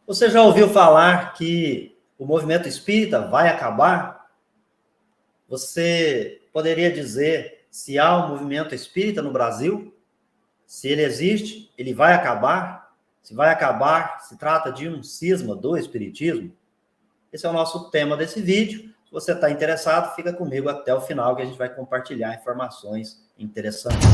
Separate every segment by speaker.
Speaker 1: Você já ouviu falar que o movimento espírita vai acabar? Você poderia dizer se há um movimento espírita no Brasil? Se ele existe, ele vai acabar? Se vai acabar, se trata de um cisma do espiritismo? Esse é o nosso tema desse vídeo. Se você está interessado, fica comigo até o final, que a gente vai compartilhar informações interessantes.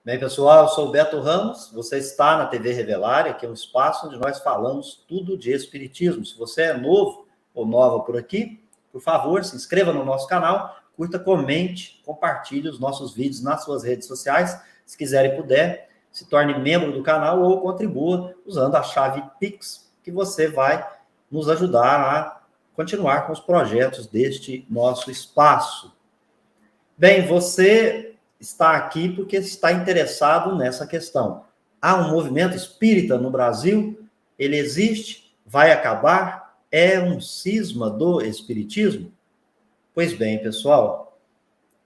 Speaker 1: Bem, pessoal, eu sou o Beto Ramos, você está na TV Revelária, que é um espaço onde nós falamos tudo de espiritismo. Se você é novo ou nova por aqui, por favor, se inscreva no nosso canal, curta, comente, compartilhe os nossos vídeos nas suas redes sociais. Se quiser e puder, se torne membro do canal ou contribua usando a chave Pix, que você vai nos ajudar a continuar com os projetos deste nosso espaço. Bem, você está aqui porque está interessado nessa questão. Há um movimento espírita no Brasil? Ele existe? Vai acabar? É um cisma do espiritismo? Pois bem, pessoal,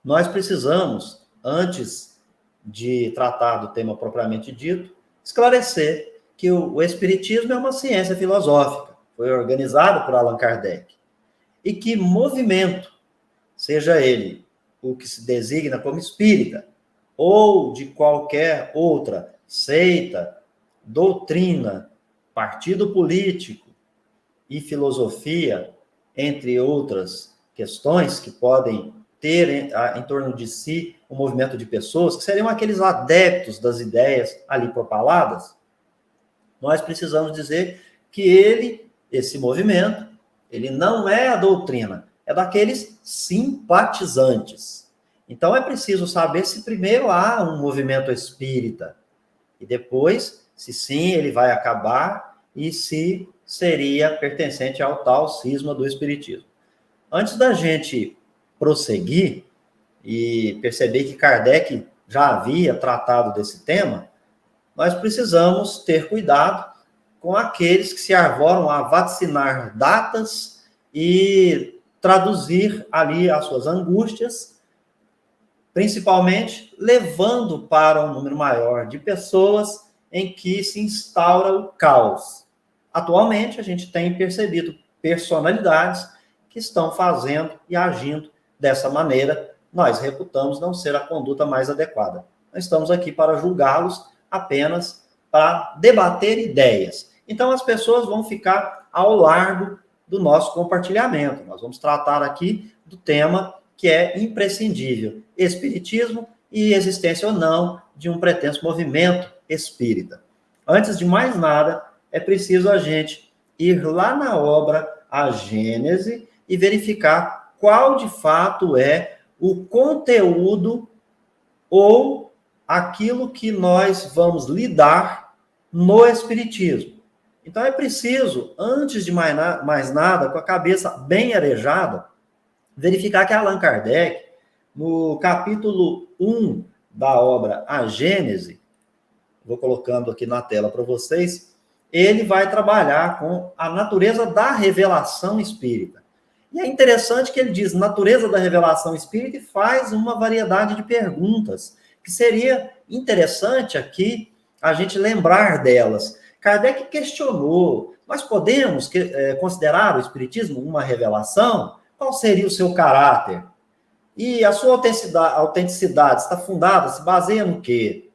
Speaker 1: nós precisamos, antes de tratar do tema propriamente dito, esclarecer que o espiritismo é uma ciência filosófica, foi organizado por Allan Kardec, e que movimento, seja ele o que se designa como espírita, ou de qualquer outra seita, doutrina, partido político e filosofia, entre outras questões que podem ter em torno de si um movimento de pessoas, que seriam aqueles adeptos das ideias ali propaladas, nós precisamos dizer que esse movimento, ele não é a doutrina, é daqueles simpatizantes. Então, é preciso saber se primeiro há um movimento espírita, e depois, se sim, ele vai acabar, e se seria pertencente ao tal cisma do espiritismo. Antes da gente prosseguir e perceber que Kardec já havia tratado desse tema, nós precisamos ter cuidado com aqueles que se arvoram a vaticinar datas e traduzir ali as suas angústias, principalmente levando para um número maior de pessoas em que se instaura o caos. Atualmente, a gente tem percebido personalidades que estão fazendo e agindo dessa maneira. Nós reputamos não ser a conduta mais adequada. Nós estamos aqui para julgá-los, apenas para debater ideias. Então, as pessoas vão ficar ao largo do nosso compartilhamento. Nós vamos tratar aqui do tema que é imprescindível: espiritismo e existência ou não de um pretenso movimento espírita. Antes de mais nada, é preciso a gente ir lá na obra A Gênese e verificar qual de fato é o conteúdo ou aquilo que nós vamos lidar no espiritismo. Então, é preciso, antes de mais nada, com a cabeça bem arejada, verificar que Allan Kardec, no capítulo 1 da obra A Gênese, vou colocando aqui na tela para vocês, ele vai trabalhar com a natureza da revelação espírita. E é interessante que ele diz natureza da revelação espírita e faz uma variedade de perguntas, que seria interessante aqui a gente lembrar delas. Kardec questionou: nós podemos considerar o espiritismo uma revelação? Qual seria o seu caráter? E a sua autenticidade está fundada, se baseia no quê?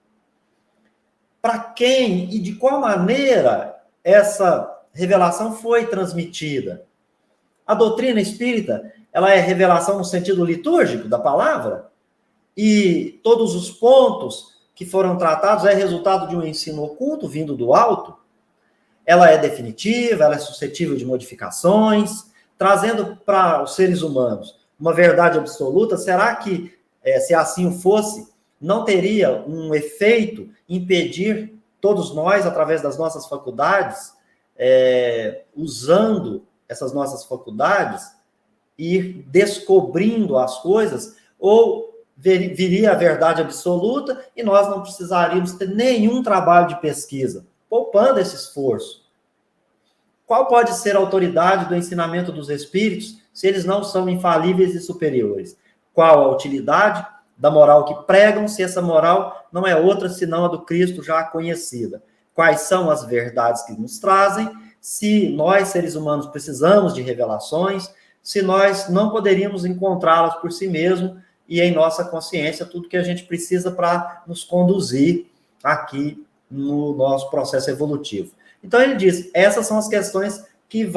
Speaker 1: Para quem e de qual maneira essa revelação foi transmitida? A doutrina espírita, ela é revelação no sentido litúrgico da palavra? E todos os pontos que foram tratados é resultado de um ensino oculto vindo do alto? Ela é definitiva, ela é suscetível de modificações, trazendo para os seres humanos uma verdade absoluta? Será que, se assim fosse, não teria um efeito impedir todos nós, através das nossas faculdades, usando essas nossas faculdades, ir descobrindo as coisas? Ou viria a verdade absoluta e nós não precisaríamos ter nenhum trabalho de pesquisa, poupando esse esforço? Qual pode ser a autoridade do ensinamento dos espíritos se eles não são infalíveis e superiores? Qual a utilidade da moral que pregam se essa moral não é outra senão a do Cristo já conhecida? Quais são as verdades que nos trazem? Se nós, seres humanos, precisamos de revelações, se nós não poderíamos encontrá-las por si mesmo e em nossa consciência, tudo que a gente precisa para nos conduzir aqui no nosso processo evolutivo. Então, ele diz, essas são as questões que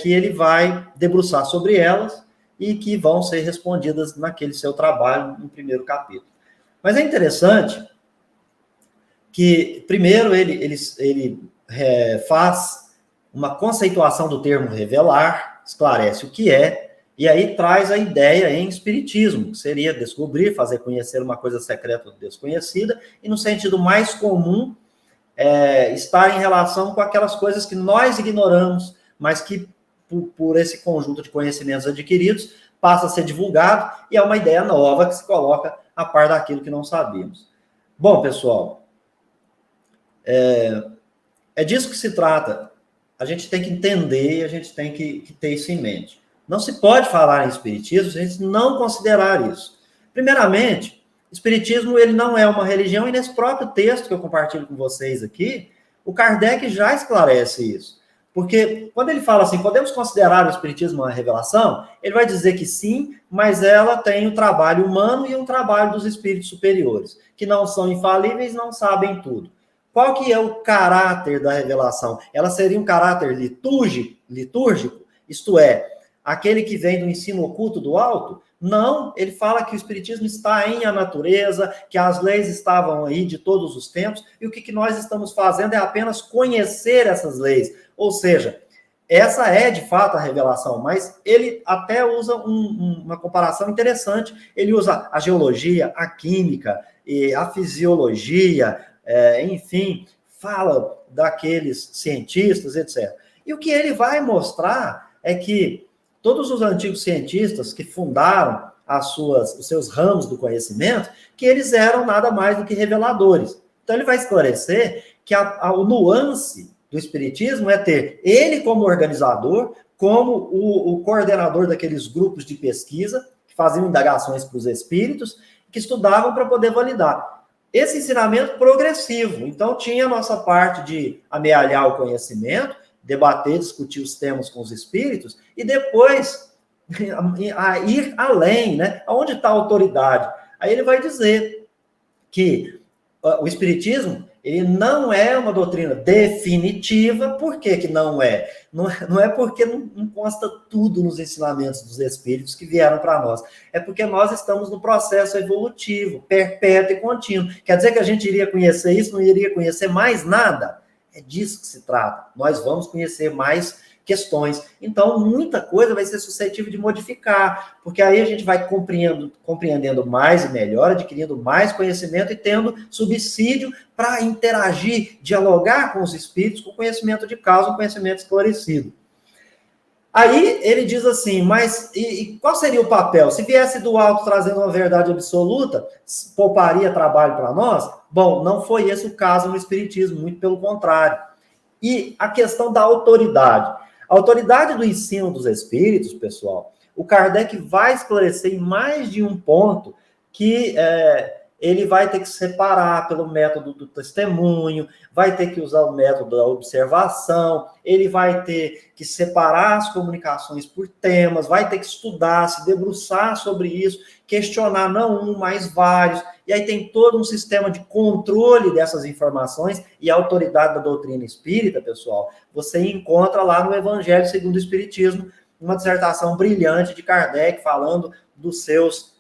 Speaker 1: ele vai debruçar sobre elas e que vão ser respondidas naquele seu trabalho, no primeiro capítulo. Mas é interessante que, primeiro, ele faz uma conceituação do termo revelar, esclarece o que é, e aí traz a ideia em espiritismo, que seria descobrir, fazer conhecer uma coisa secreta ou desconhecida, e no sentido mais comum, estar em relação com aquelas coisas que nós ignoramos, mas que, por esse conjunto de conhecimentos adquiridos, passa a ser divulgado, e é uma ideia nova que se coloca a par daquilo que não sabíamos. Bom, pessoal, é disso que se trata. A gente tem que entender e a gente tem que ter isso em mente. Não se pode falar em espiritismo se a gente não considerar isso. Primeiramente, espiritismo ele não é uma religião, e nesse próprio texto que eu compartilho com vocês aqui, o Kardec já esclarece isso. Porque quando ele fala assim, podemos considerar o espiritismo uma revelação, ele vai dizer que sim, mas ela tem o trabalho humano e o trabalho dos espíritos superiores, que não são infalíveis, não sabem tudo. Qual que é o caráter da revelação? Ela seria um caráter litúrgico, isto é, aquele que vem do ensino oculto do alto? Não, ele fala que o espiritismo está em a natureza, que as leis estavam aí de todos os tempos, e o que nós estamos fazendo é apenas conhecer essas leis. Ou seja, essa é de fato a revelação, mas ele até usa uma comparação interessante. Ele usa a geologia, a química, a fisiologia, enfim, fala daqueles cientistas, etc. E o que ele vai mostrar é que todos os antigos cientistas que fundaram os seus ramos do conhecimento, que eles eram nada mais do que reveladores. Então, ele vai esclarecer que o nuance do espiritismo é ter ele como organizador, como o coordenador daqueles grupos de pesquisa, que faziam indagações para os espíritos, que estudavam para poder validar. Esse ensinamento progressivo. Então, tinha a nossa parte de amealhar o conhecimento, debater, discutir os temas com os espíritos, e depois ir além, né? Onde está a autoridade? Aí ele vai dizer que o espiritismo, ele não é uma doutrina definitiva. Por que não é? Não é porque não consta tudo nos ensinamentos dos espíritos que vieram para nós. É porque nós estamos no processo evolutivo, perpétuo e contínuo. Quer dizer que a gente iria conhecer isso, não iria conhecer mais nada? É disso que se trata. Nós vamos conhecer mais questões. Então, muita coisa vai ser suscetível de modificar, porque aí a gente vai compreendendo mais e melhor, adquirindo mais conhecimento e tendo subsídio para interagir, dialogar com os espíritos, com conhecimento de causa, um conhecimento esclarecido. Aí ele diz assim, mas e qual seria o papel? Se viesse do alto trazendo uma verdade absoluta, pouparia trabalho para nós? Bom, não foi esse o caso no espiritismo, muito pelo contrário. E a questão da autoridade. A autoridade do ensino dos espíritos, pessoal, o Kardec vai esclarecer em mais de um ponto que ele vai ter que separar pelo método do testemunho, vai ter que usar o método da observação, ele vai ter que separar as comunicações por temas, vai ter que estudar, se debruçar sobre isso, questionar não um, mas vários, e aí tem todo um sistema de controle dessas informações, e a autoridade da doutrina espírita, pessoal, você encontra lá no Evangelho segundo o Espiritismo, uma dissertação brilhante de Kardec, falando dos seus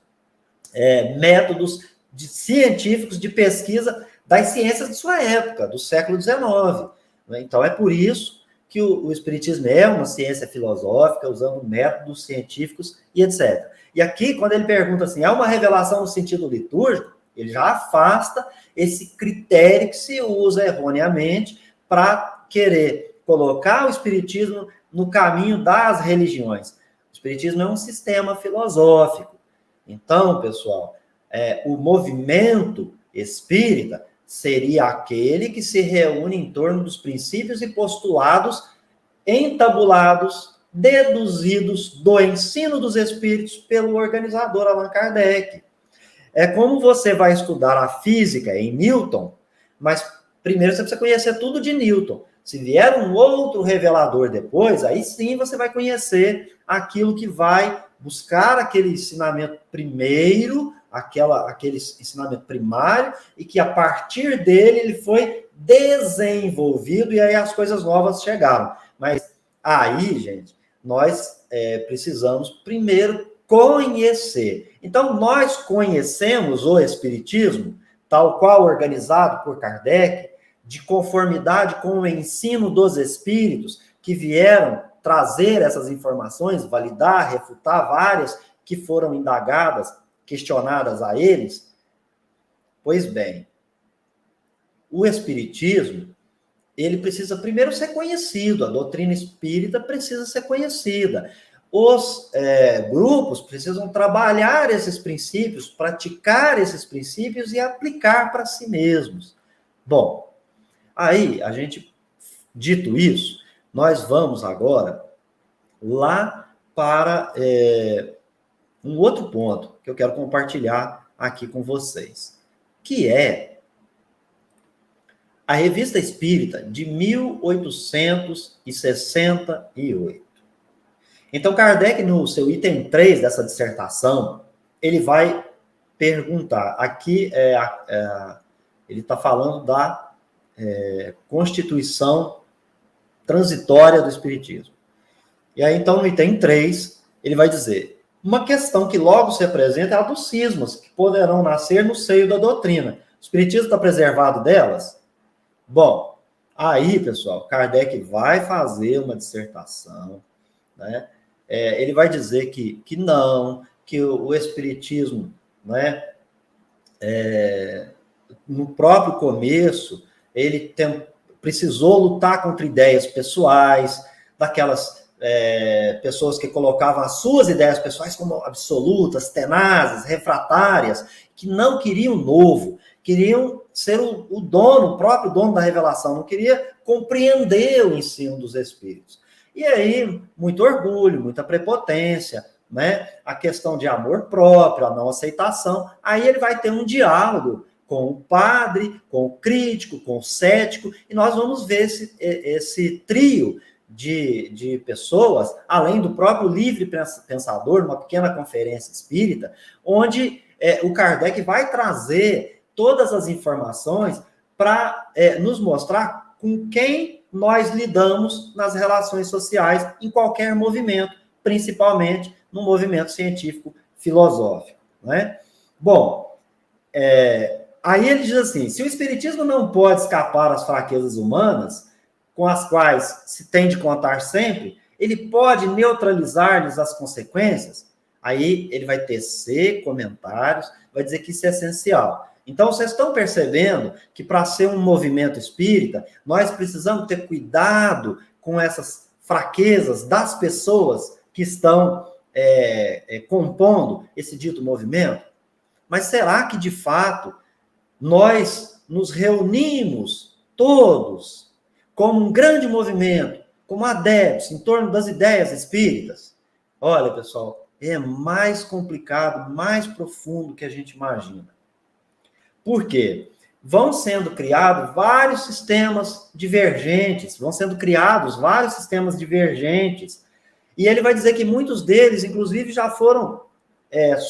Speaker 1: métodos científicos de pesquisa das ciências de sua época, do século XIX. Então, é por isso que o Espiritismo é uma ciência filosófica, usando métodos científicos e etc. E aqui, quando ele pergunta assim, é uma revelação no sentido litúrgico, ele já afasta esse critério que se usa erroneamente para querer colocar o Espiritismo no caminho das religiões. O Espiritismo é um sistema filosófico. Então, pessoal, o movimento espírita seria aquele que se reúne em torno dos princípios e postulados entabulados, deduzidos do ensino dos espíritos pelo organizador Allan Kardec. É como você vai estudar a física em Newton, mas primeiro você precisa conhecer tudo de Newton. Se vier um outro revelador depois, aí sim você vai conhecer aquilo que vai buscar aquele ensinamento primeiro, aquele ensinamento primário, e que a partir dele ele foi desenvolvido, e aí as coisas novas chegaram. Mas aí, gente, nós precisamos primeiro conhecer. Então, nós conhecemos o Espiritismo, tal qual organizado por Kardec, de conformidade com o ensino dos espíritos que vieram trazer essas informações, validar, refutar várias que foram indagadas, questionadas a eles. Pois bem, o Espiritismo, ele precisa primeiro ser conhecido, a doutrina espírita precisa ser conhecida. Os grupos precisam trabalhar esses princípios, praticar esses princípios e aplicar para si mesmos. Bom, aí, a gente, dito isso, nós vamos agora lá para um outro ponto que eu quero compartilhar aqui com vocês, que é a Revista Espírita de 1868. Então, Kardec, no seu item 3 dessa dissertação, ele vai perguntar, aqui ele está falando da Constituição transitória do Espiritismo. E aí, então, no item 3, ele vai dizer, uma questão que logo se apresenta é a dos cismas, que poderão nascer no seio da doutrina. O Espiritismo está preservado delas? Bom, aí, pessoal, Kardec vai fazer uma dissertação, né? Ele vai dizer que não, que o Espiritismo, né, no próprio começo, ele precisou lutar contra ideias pessoais, daquelas pessoas que colocavam as suas ideias pessoais como absolutas, tenazes, refratárias, que não queriam novo, queriam ser o dono, o próprio dono da revelação, não queria compreender o ensino dos espíritos. E aí, muito orgulho, muita prepotência, né? A questão de amor próprio, a não aceitação. Aí ele vai ter um diálogo com o padre, com o crítico, com o cético, e nós vamos ver esse trio de pessoas, além do próprio livre pensador, uma pequena conferência espírita, onde o Kardec vai trazer todas as informações para nos mostrar com quem nós lidamos nas relações sociais, em qualquer movimento, principalmente no movimento científico-filosófico, né? Bom, aí ele diz assim, se o Espiritismo não pode escapar às fraquezas humanas, com as quais se tem de contar sempre, ele pode neutralizar-lhes as consequências? Aí ele vai tecer comentários, vai dizer que isso é essencial. Então, vocês estão percebendo que para ser um movimento espírita, nós precisamos ter cuidado com essas fraquezas das pessoas que estão compondo esse dito movimento? Mas será que, de fato, nós nos reunimos todos como um grande movimento, como adeptos, em torno das ideias espíritas? Olha, pessoal, é mais complicado, mais profundo que a gente imagina. Por quê? Vão sendo criados vários sistemas divergentes, e ele vai dizer que muitos deles, inclusive, já foram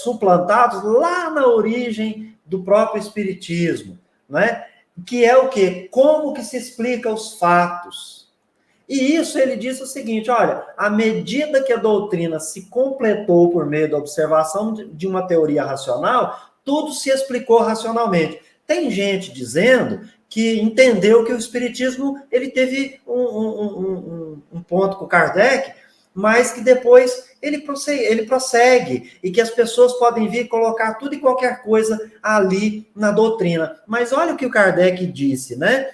Speaker 1: suplantados lá na origem do próprio Espiritismo, né? Que é o quê? Como que se explica os fatos? E isso ele diz o seguinte, olha, à medida que a doutrina se completou por meio da observação de uma teoria racional, tudo se explicou racionalmente. Tem gente dizendo que entendeu que o Espiritismo ele teve um ponto com Kardec, mas que depois ele prossegue e que as pessoas podem vir colocar tudo e qualquer coisa ali na doutrina. Mas olha o que o Kardec disse, né?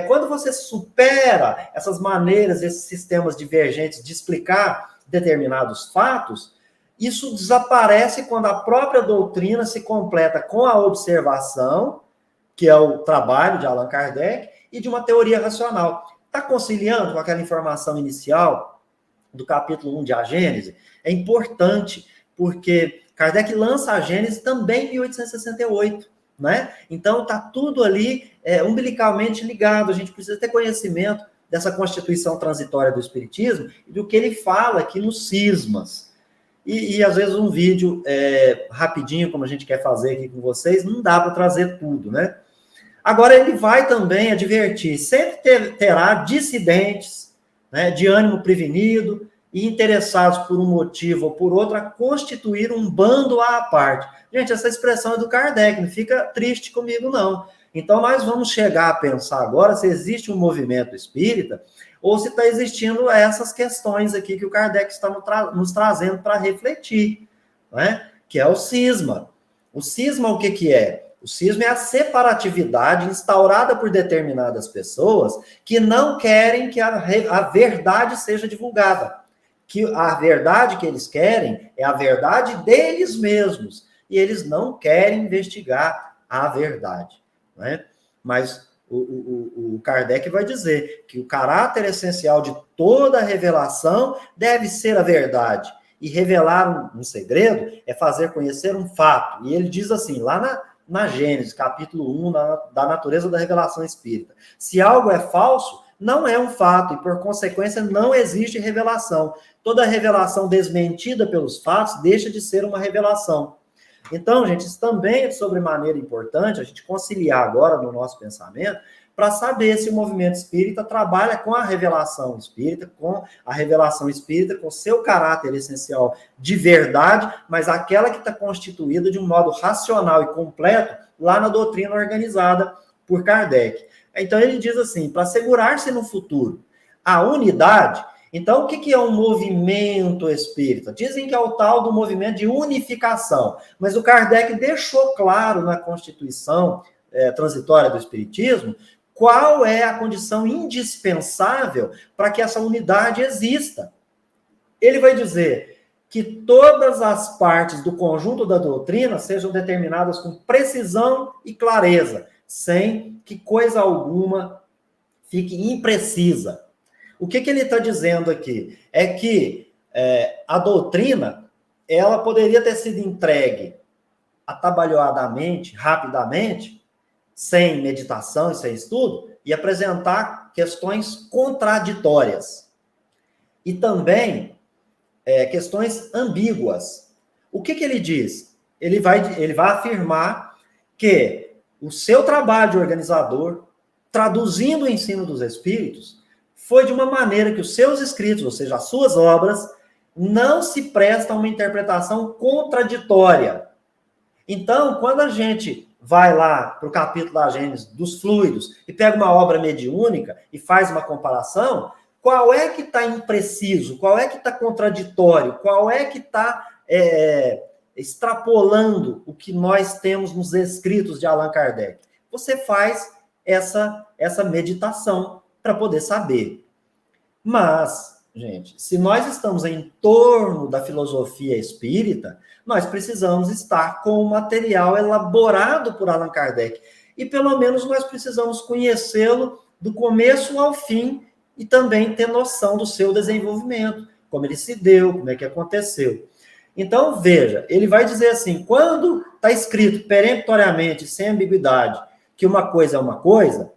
Speaker 1: Quando você supera essas maneiras, esses sistemas divergentes de explicar determinados fatos, isso desaparece quando a própria doutrina se completa com a observação, que é o trabalho de Allan Kardec, e de uma teoria racional. Está conciliando com aquela informação inicial do capítulo 1 de A Gênese? É importante, porque Kardec lança a Gênese também em 1868, né? Então, está tudo ali umbilicalmente ligado. A gente precisa ter conhecimento dessa constituição transitória do Espiritismo e do que ele fala aqui nos cismas. E às vezes, um vídeo rapidinho, como a gente quer fazer aqui com vocês, não dá para trazer tudo, né? Agora, ele vai também advertir, sempre terá dissidentes, né, de ânimo prevenido e interessados por um motivo ou por outro a constituir um bando à parte. Gente, essa expressão é do Kardec, não fica triste comigo, não. Então, nós vamos chegar a pensar agora se existe um movimento espírita ou se está existindo essas questões aqui que o Kardec está nos trazendo para refletir, né? Que é o cisma. O cisma, o que é? O cisma é a separatividade instaurada por determinadas pessoas que não querem que a verdade seja divulgada. Que a verdade que eles querem é a verdade deles mesmos. E eles não querem investigar a verdade, né? Mas o Kardec vai dizer que o caráter essencial de toda revelação deve ser a verdade. E revelar um segredo é fazer conhecer um fato. E ele diz assim, lá na Gênesis, capítulo 1, da natureza da revelação espírita. Se algo é falso, não é um fato, e por consequência não existe revelação. Toda revelação desmentida pelos fatos deixa de ser uma revelação. Então, gente, isso também é sobremaneira importante a gente conciliar agora no nosso pensamento para saber se o movimento espírita trabalha com a revelação espírita, com seu caráter essencial de verdade, mas aquela que está constituída de um modo racional e completo lá na doutrina organizada por Kardec. Então, ele diz assim, para assegurar-se no futuro a unidade. Então, o que é um movimento espírita? Dizem que é o tal do movimento de unificação, mas o Kardec deixou claro na Constituição transitória do Espiritismo qual é a condição indispensável para que essa unidade exista. Ele vai dizer que todas as partes do conjunto da doutrina sejam determinadas com precisão e clareza, sem que coisa alguma fique imprecisa. O que ele está dizendo aqui? É que a doutrina, ela poderia ter sido entregue atabalhoadamente, rapidamente, sem meditação e sem estudo, e apresentar questões contraditórias. E também questões ambíguas. O que ele diz? Ele vai afirmar que o seu trabalho de organizador, traduzindo o ensino dos espíritos, foi de uma maneira que os seus escritos, ou seja, as suas obras, não se prestam a uma interpretação contraditória. Então, quando a gente vai lá para o capítulo da Gênesis dos fluidos e pega uma obra mediúnica e faz uma comparação, qual é que está impreciso? Qual é que está contraditório? Qual é que está extrapolando o que nós temos nos escritos de Allan Kardec? Você faz essa meditação para poder saber. Mas, gente, se nós estamos em torno da filosofia espírita, nós precisamos estar com o material elaborado por Allan Kardec. E, pelo menos, nós precisamos conhecê-lo do começo ao fim e também ter noção do seu desenvolvimento, como ele se deu, como é que aconteceu. Então, veja, ele vai dizer assim, quando está escrito peremptoriamente, sem ambiguidade, que uma coisa é uma coisa,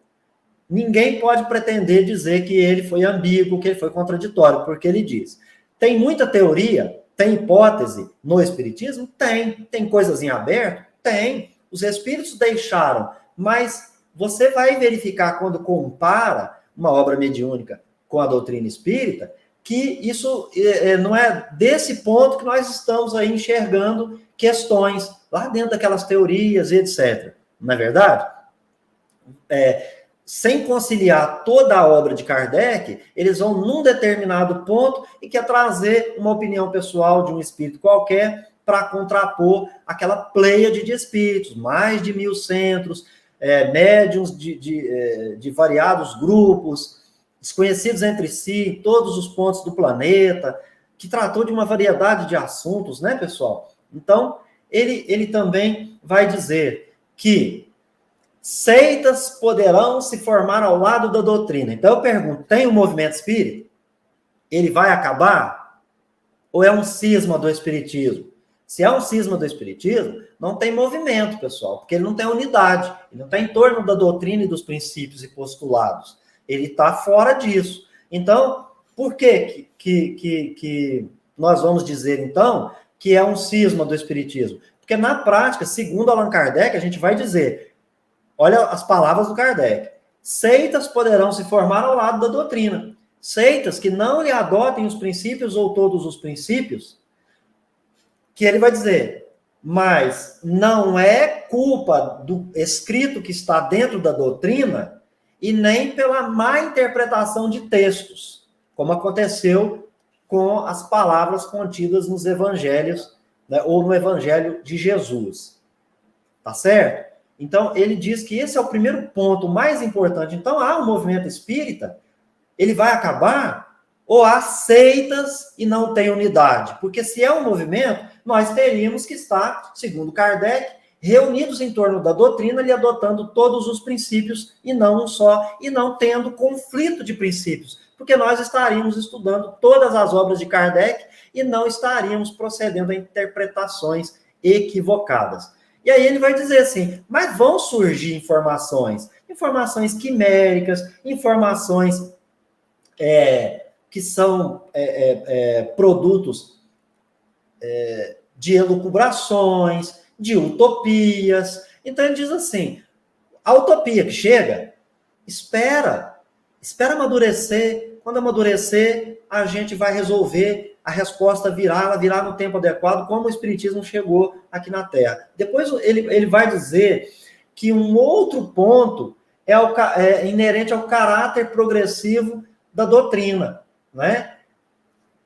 Speaker 1: ninguém pode pretender dizer que ele foi ambíguo, que ele foi contraditório, porque ele diz. Tem muita teoria, tem hipótese no Espiritismo? Tem coisas em aberto? Tem. Os Espíritos deixaram, mas você vai verificar quando compara uma obra mediúnica com a doutrina espírita, que isso não é desse ponto que nós estamos aí enxergando questões lá dentro daquelas teorias e etc. Não é verdade? Sem conciliar toda a obra de Kardec, eles vão num determinado ponto e quer trazer uma opinião pessoal de um espírito qualquer para contrapor aquela pleiade de espíritos, mais de 1000 centros, médiuns de variados grupos, desconhecidos entre si, em todos os pontos do planeta, que tratou de uma variedade de assuntos, né, pessoal? Então, ele também vai dizer que Seitas poderão se formar ao lado da doutrina. Então eu pergunto, tem um movimento espírita? Ele vai acabar? Ou é um cisma do espiritismo? Se é um cisma do espiritismo, não tem movimento, pessoal, porque ele não tem unidade, ele não está em torno da doutrina e dos princípios e postulados. Ele está fora disso. Então, por que nós vamos dizer, então, que é um cisma do espiritismo? Porque, na prática, segundo Allan Kardec, a gente vai dizer, olha as palavras do Kardec, seitas poderão se formar ao lado da doutrina. Seitas que não lhe adotem os princípios ou todos os princípios, que ele vai dizer, mas não é culpa do escrito que está dentro da doutrina e nem pela má interpretação de textos, como aconteceu com as palavras contidas nos evangelhos, né, ou no evangelho de Jesus. Tá certo? Então, ele diz que esse é o primeiro ponto mais importante. Então, há um movimento espírita, ele vai acabar ou há seitas e não tem unidade? Porque se é um movimento, nós teríamos que estar, segundo Kardec, reunidos em torno da doutrina e adotando todos os princípios e não um só, e não tendo conflito de princípios, porque nós estaríamos estudando todas as obras de Kardec e não estaríamos procedendo a interpretações equivocadas. E aí ele vai dizer assim, mas vão surgir informações quiméricas, informações que são produtos de elucubrações, de utopias. Então ele diz assim, a utopia que chega, espera amadurecer. Quando amadurecer, a gente vai resolver, a resposta ela virá no tempo adequado, como o Espiritismo chegou aqui na Terra. Depois ele vai dizer que um outro ponto é inerente ao caráter progressivo da doutrina, né?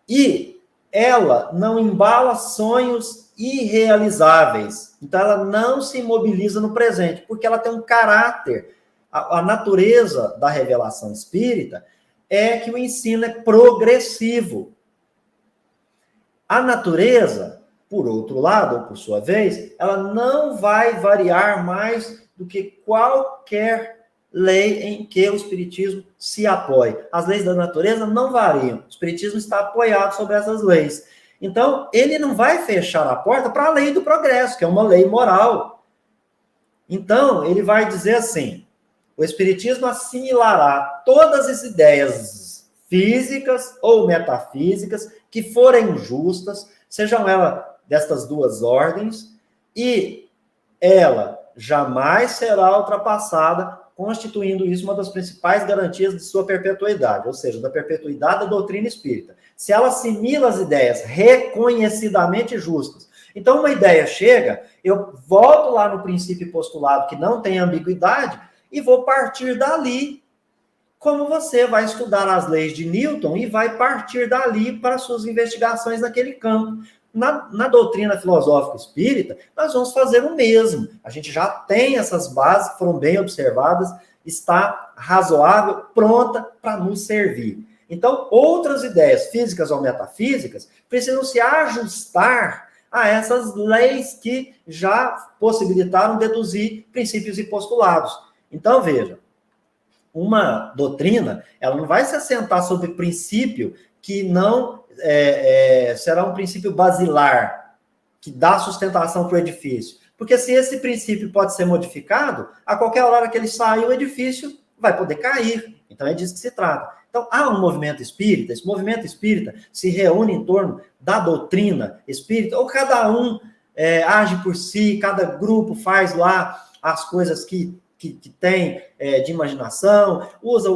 Speaker 1: E ela não embala sonhos irrealizáveis. Então, ela não se imobiliza no presente, porque ela tem um caráter. A natureza da revelação espírita é que o ensino é progressivo. A natureza, por outro lado, ou por sua vez, ela não vai variar mais do que qualquer lei em que o Espiritismo se apoie. As leis da natureza não variam. O Espiritismo está apoiado sobre essas leis. Então, ele não vai fechar a porta para a lei do progresso, que é uma lei moral. Então, ele vai dizer assim, o Espiritismo assimilará todas as ideias físicas ou metafísicas que forem justas, sejam elas destas duas ordens, e ela jamais será ultrapassada, constituindo isso uma das principais garantias de sua perpetuidade, ou seja, da perpetuidade da doutrina espírita. Se ela assimila as ideias reconhecidamente justas, então uma ideia chega, eu volto lá no princípio postulado que não tem ambiguidade e vou partir dali, como você vai estudar as leis de Newton e vai partir dali para suas investigações naquele campo. Na doutrina filosófica espírita, nós vamos fazer o mesmo. A gente já tem essas bases que foram bem observadas, está razoável, pronta para nos servir. Então, outras ideias físicas ou metafísicas precisam se ajustar a essas leis que já possibilitaram deduzir princípios e postulados. Então, veja, uma doutrina, ela não vai se assentar sobre princípio que não será um princípio basilar, que dá sustentação para o edifício. Porque se esse princípio pode ser modificado, a qualquer hora que ele sair, o edifício vai poder cair. Então, é disso que se trata. Então, há um movimento espírita, esse movimento espírita se reúne em torno da doutrina espírita, ou cada um age por si, cada grupo faz lá as coisas que tem de imaginação, usa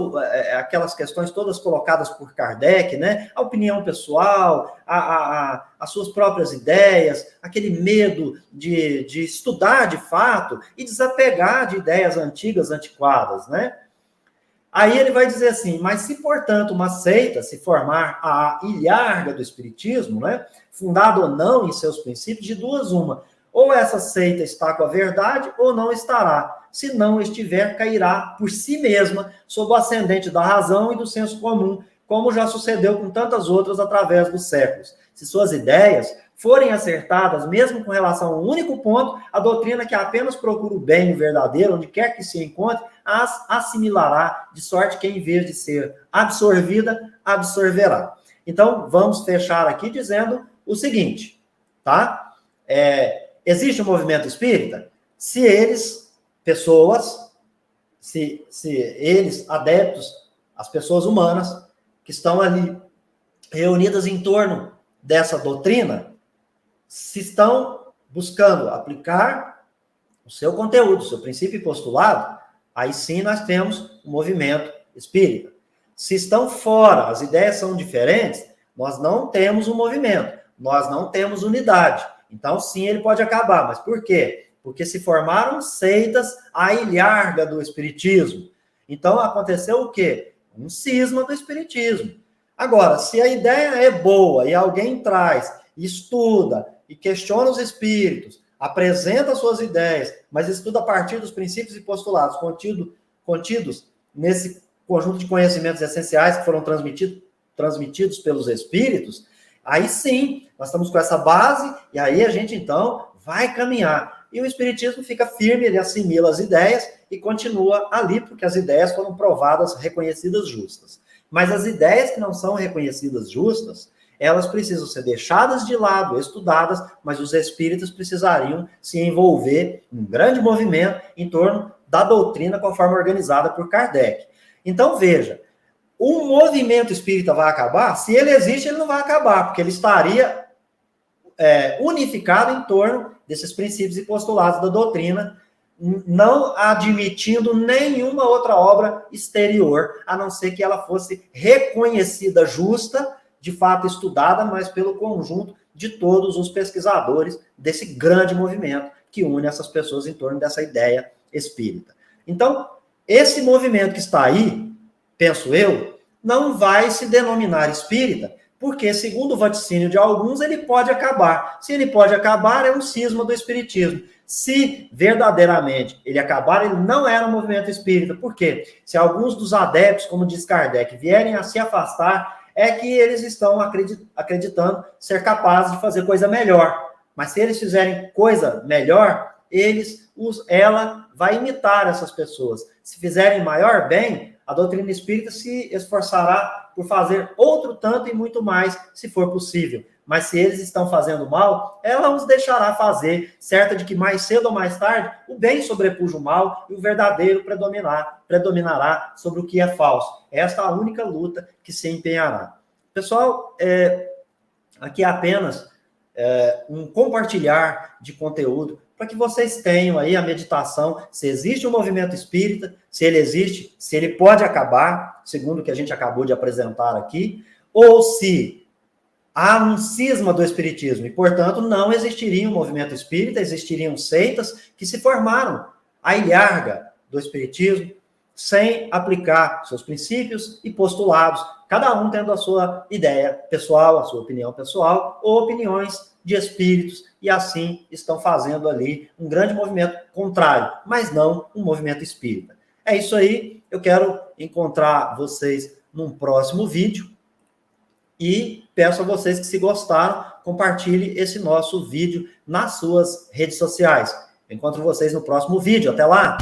Speaker 1: aquelas questões todas colocadas por Kardec, né? A opinião pessoal, as suas próprias ideias, aquele medo de estudar de fato e desapegar de ideias antigas, antiquadas, né? Aí ele vai dizer assim, mas se, portanto, uma seita se formar a ilharga do espiritismo, né? Fundada ou não em seus princípios, de duas uma, ou essa seita está com a verdade ou não estará. Se não estiver, cairá por si mesma sob o ascendente da razão e do senso comum, como já sucedeu com tantas outras através dos séculos. Se suas ideias forem acertadas, mesmo com relação a um único ponto, a doutrina que apenas procura o bem e o verdadeiro, onde quer que se encontre, as assimilará, de sorte que, em vez de ser absorvida, absorverá. Então, vamos fechar aqui dizendo o seguinte, tá? Existe um movimento espírita? Se eles, pessoas, se eles, adeptos, as pessoas humanas, que estão ali reunidas em torno dessa doutrina, se estão buscando aplicar o seu conteúdo, o seu princípio e postulado, aí sim nós temos um movimento espírita. Se estão fora, as ideias são diferentes, nós não temos um movimento, nós não temos unidade. Então, sim, ele pode acabar. Mas por quê? Porque se formaram seitas à ilharga do espiritismo. Então, aconteceu o quê? Um cisma do espiritismo. Agora, se a ideia é boa e alguém traz, estuda e questiona os espíritos, apresenta suas ideias, mas estuda a partir dos princípios e postulados contidos nesse conjunto de conhecimentos essenciais que foram transmitidos pelos espíritos, aí sim, nós estamos com essa base e aí a gente, então, vai caminhar. E o espiritismo fica firme, ele assimila as ideias e continua ali, porque as ideias foram provadas, reconhecidas justas. Mas as ideias que não são reconhecidas justas, elas precisam ser deixadas de lado, estudadas, mas os espíritos precisariam se envolver em um grande movimento em torno da doutrina conforme organizada por Kardec. Então, veja, o movimento espírita vai acabar? Se ele existe, ele não vai acabar, porque ele estaria unificado em torno desses princípios e postulados da doutrina, não admitindo nenhuma outra obra exterior, a não ser que ela fosse reconhecida justa, de fato estudada, mas pelo conjunto de todos os pesquisadores desse grande movimento que une essas pessoas em torno dessa ideia espírita. Então, esse movimento que está aí, penso eu, não vai se denominar espírita, porque, segundo o vaticínio de alguns, ele pode acabar. Se ele pode acabar, é um cisma do espiritismo. Se verdadeiramente ele acabar, ele não era um movimento espírita. Por quê? Se alguns dos adeptos, como diz Kardec, vierem a se afastar, é que eles estão acreditando ser capazes de fazer coisa melhor. Mas se eles fizerem coisa melhor, ela vai imitar essas pessoas. Se fizerem maior bem, a doutrina espírita se esforçará por fazer outro tanto e muito mais, se for possível. Mas se eles estão fazendo mal, ela os deixará fazer, certa de que mais cedo ou mais tarde, o bem sobrepuja o mal e o verdadeiro predominará sobre o que é falso. Esta é a única luta que se empenhará. Pessoal, aqui é apenas um compartilhar de conteúdo para que vocês tenham aí a meditação, se existe um movimento espírita, se ele existe, se ele pode acabar, segundo o que a gente acabou de apresentar aqui, ou se há um cisma do espiritismo e, portanto, não existiria um movimento espírita, existiriam seitas que se formaram à ilharga do espiritismo sem aplicar seus princípios e postulados, cada um tendo a sua ideia pessoal, a sua opinião pessoal, ou opiniões de espíritos, e assim estão fazendo ali um grande movimento contrário, mas não um movimento espírita. É isso aí, eu quero encontrar vocês num próximo vídeo, e peço a vocês que, se gostaram, compartilhem esse nosso vídeo nas suas redes sociais. Eu encontro vocês no próximo vídeo. Até lá!